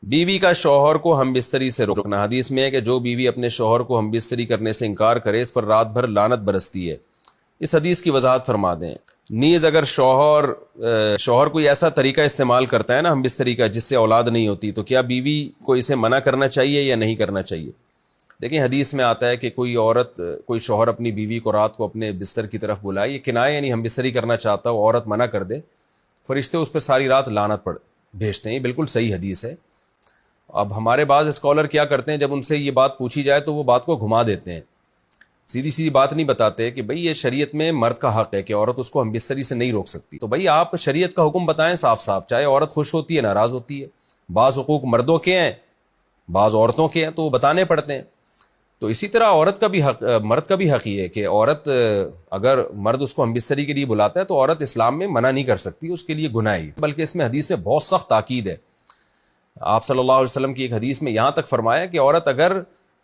بیوی کا شوہر کو ہم بستری سے روکنا۔ حدیث میں ہے کہ جو بیوی اپنے شوہر کو ہم بستری کرنے سے انکار کرے اس پر رات بھر لعنت برستی ہے۔ اس حدیث کی وضاحت فرما دیں۔ نیز اگر شوہر کوئی ایسا طریقہ استعمال کرتا ہے نا ہم بستری کا جس سے اولاد نہیں ہوتی، تو کیا بیوی کو اسے منع کرنا چاہیے یا نہیں کرنا چاہیے؟ دیکھیں حدیث میں آتا ہے کہ کوئی شوہر اپنی بیوی کو رات کو اپنے بستر کی طرف بلائے، یہ کنایہ یعنی ہم بستری کرنا چاہتا ہو، عورت منع کر دے، فرشتے اس پہ ساری رات لعنت بھیجتے ہیں۔ یہ بالکل صحیح حدیث ہے۔ اب ہمارے بعض اسکالر کیا کرتے ہیں، جب ان سے یہ بات پوچھی جائے تو وہ بات کو گھما دیتے ہیں، سیدھی سیدھی بات نہیں بتاتے کہ بھئی یہ شریعت میں مرد کا حق ہے کہ عورت اس کو ہم بستری سے نہیں روک سکتی۔ تو بھئی آپ شریعت کا حکم بتائیں صاف صاف، چاہے عورت خوش ہوتی ہے ناراض ہوتی ہے، بعض حقوق مردوں کے ہیں بعض عورتوں کے ہیں تو وہ بتانے پڑتے ہیں۔ تو اسی طرح مرد کا بھی حق یہ ہے کہ عورت اگر مرد اس کو ہم بستری کے لیے بلاتا ہے تو عورت اسلام میں منع نہیں کر سکتی، اس کے لیے گناہ ہے، بلکہ اس میں حدیث میں بہت سخت تاکید ہے۔ آپ صلی اللہ علیہ وسلم کی ایک حدیث میں یہاں تک فرمایا کہ عورت اگر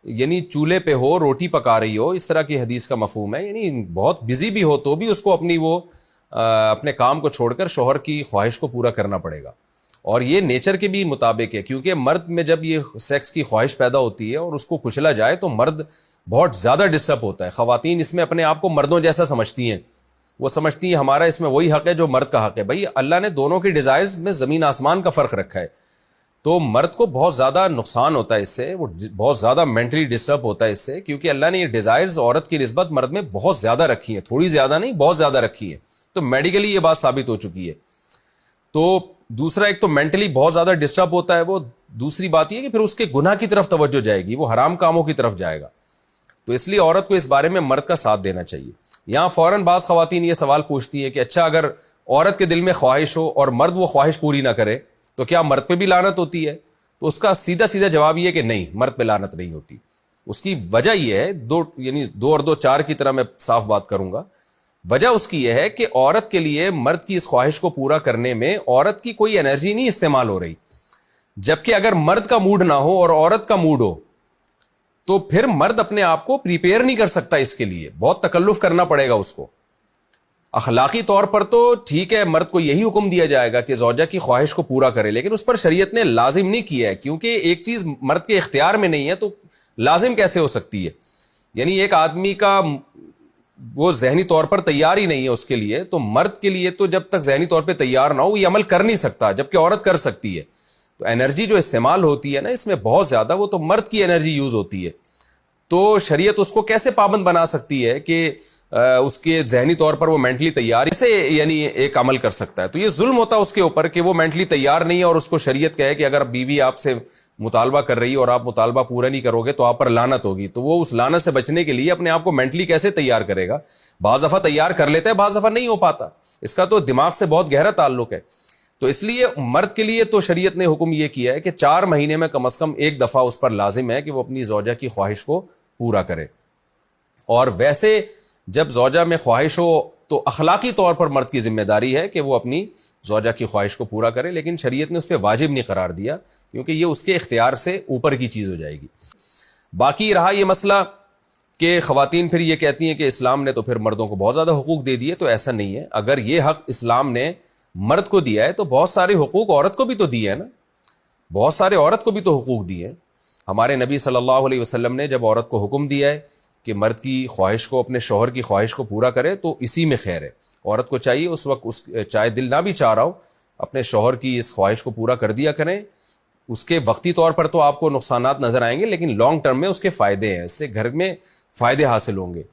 یعنی چولہے پہ ہو، روٹی پکا رہی ہو، اس طرح کی حدیث کا مفہوم ہے، یعنی بہت بزی بھی ہو تو بھی اس کو اپنے کام کو چھوڑ کر شوہر کی خواہش کو پورا کرنا پڑے گا۔ اور یہ نیچر کے بھی مطابق ہے، کیونکہ مرد میں جب یہ سیکس کی خواہش پیدا ہوتی ہے اور اس کو کچلا جائے تو مرد بہت زیادہ ڈسٹرب ہوتا ہے۔ خواتین اس میں اپنے آپ کو مردوں جیسا سمجھتی ہیں، وہ سمجھتی ہیں ہمارا اس میں وہی حق ہے جو مرد کا حق ہے۔ بھائی اللہ نے دونوں کی ڈیزائرز میں زمین آسمان کا فرق رکھا ہے، تو مرد کو بہت زیادہ نقصان ہوتا ہے اس سے، وہ بہت زیادہ مینٹلی ڈسٹرب ہوتا ہے اس سے، کیونکہ اللہ نے یہ ڈیزائرز عورت کی نسبت مرد میں بہت زیادہ رکھی ہیں، تھوڑی زیادہ نہیں بہت زیادہ رکھی ہیں، تو میڈیکلی یہ بات ثابت ہو چکی ہے۔ تو دوسرا ایک تو مینٹلی بہت زیادہ ڈسٹرب ہوتا ہے وہ، دوسری بات یہ کہ پھر اس کے گناہ کی طرف توجہ جائے گی، وہ حرام کاموں کی طرف جائے گا۔ تو اس لیے عورت کو اس بارے میں مرد کا ساتھ دینا چاہیے۔ یہاں فوراً بعض خواتین یہ سوال پوچھتی ہیں کہ اچھا اگر عورت کے دل میں خواہش ہو اور مرد وہ خواہش پوری نہ کرے تو کیا مرد پہ بھی لعنت ہوتی ہے؟ تو اس کا سیدھا سیدھا جواب یہ کہ نہیں، مرد پہ لعنت نہیں ہوتی۔ اس کی وجہ یہ ہے، دو اور دو چار کی طرح میں صاف بات کروں گا۔ وجہ اس کی یہ ہے کہ عورت کے لیے مرد کی اس خواہش کو پورا کرنے میں عورت کی کوئی انرجی نہیں استعمال ہو رہی، جبکہ اگر مرد کا موڈ نہ ہو اور عورت کا موڈ ہو تو پھر مرد اپنے آپ کو پریپیئر نہیں کر سکتا، اس کے لیے بہت تکلف کرنا پڑے گا اس کو۔ اخلاقی طور پر تو ٹھیک ہے، مرد کو یہی حکم دیا جائے گا کہ زوجہ کی خواہش کو پورا کرے، لیکن اس پر شریعت نے لازم نہیں کیا ہے، کیونکہ ایک چیز مرد کے اختیار میں نہیں ہے تو لازم کیسے ہو سکتی ہے؟ یعنی ایک آدمی کا وہ ذہنی طور پر تیار ہی نہیں ہے اس کے لیے، تو مرد کے لیے تو جب تک ذہنی طور پہ تیار نہ ہو یہ عمل کر نہیں سکتا، جبکہ عورت کر سکتی ہے۔ تو انرجی جو استعمال ہوتی ہے نا اس میں بہت زیادہ، وہ تو مرد کی انرجی یوز ہوتی ہے، تو شریعت اس کو کیسے پابند بنا سکتی ہے کہ اس کے ذہنی طور پر وہ مینٹلی تیار سے یعنی ایک عمل کر سکتا ہے؟ تو یہ ظلم ہوتا ہے اس کے اوپر کہ وہ مینٹلی تیار نہیں ہے اور اس کو شریعت کہے کہ اگر بیوی آپ سے مطالبہ کر رہی ہے اور آپ مطالبہ پورا نہیں کرو گے تو آپ پر لعنت ہوگی، تو وہ اس لعنت سے بچنے کے لیے اپنے آپ کو مینٹلی کیسے تیار کرے گا؟ بعض دفعہ تیار کر لیتا ہے، بعض دفعہ نہیں ہو پاتا، اس کا تو دماغ سے بہت گہرا تعلق ہے۔ تو اس لیے مرد کے لیے تو شریعت نے حکم یہ کیا ہے کہ 4 مہینے میں کم از کم ایک دفعہ اس پر لازم ہے کہ وہ اپنی زوجہ کی خواہش کو پورا کرے۔ اور ویسے جب زوجہ میں خواہش ہو تو اخلاقی طور پر مرد کی ذمہ داری ہے کہ وہ اپنی زوجہ کی خواہش کو پورا کرے، لیکن شریعت نے اس پہ واجب نہیں قرار دیا، کیونکہ یہ اس کے اختیار سے اوپر کی چیز ہو جائے گی۔ باقی رہا یہ مسئلہ کہ خواتین پھر یہ کہتی ہیں کہ اسلام نے تو پھر مردوں کو بہت زیادہ حقوق دے دیے، تو ایسا نہیں ہے۔ اگر یہ حق اسلام نے مرد کو دیا ہے تو بہت سارے حقوق عورت کو بھی تو دیے ہیں نا، بہت سارے عورت کو بھی تو حقوق دیے ہیں۔ ہمارے نبی صلی اللہ علیہ وسلم نے جب عورت کو حکم دیا ہے کہ مرد کی خواہش کو، اپنے شوہر کی خواہش کو پورا کرے، تو اسی میں خیر ہے۔ عورت کو چاہیے اس وقت چاہے دل نہ بھی چاہ رہا ہو، اپنے شوہر کی اس خواہش کو پورا کر دیا کریں۔ اس کے وقتی طور پر تو آپ کو نقصانات نظر آئیں گے، لیکن لانگ ٹرم میں اس کے فائدے ہیں، اس سے گھر میں فائدے حاصل ہوں گے۔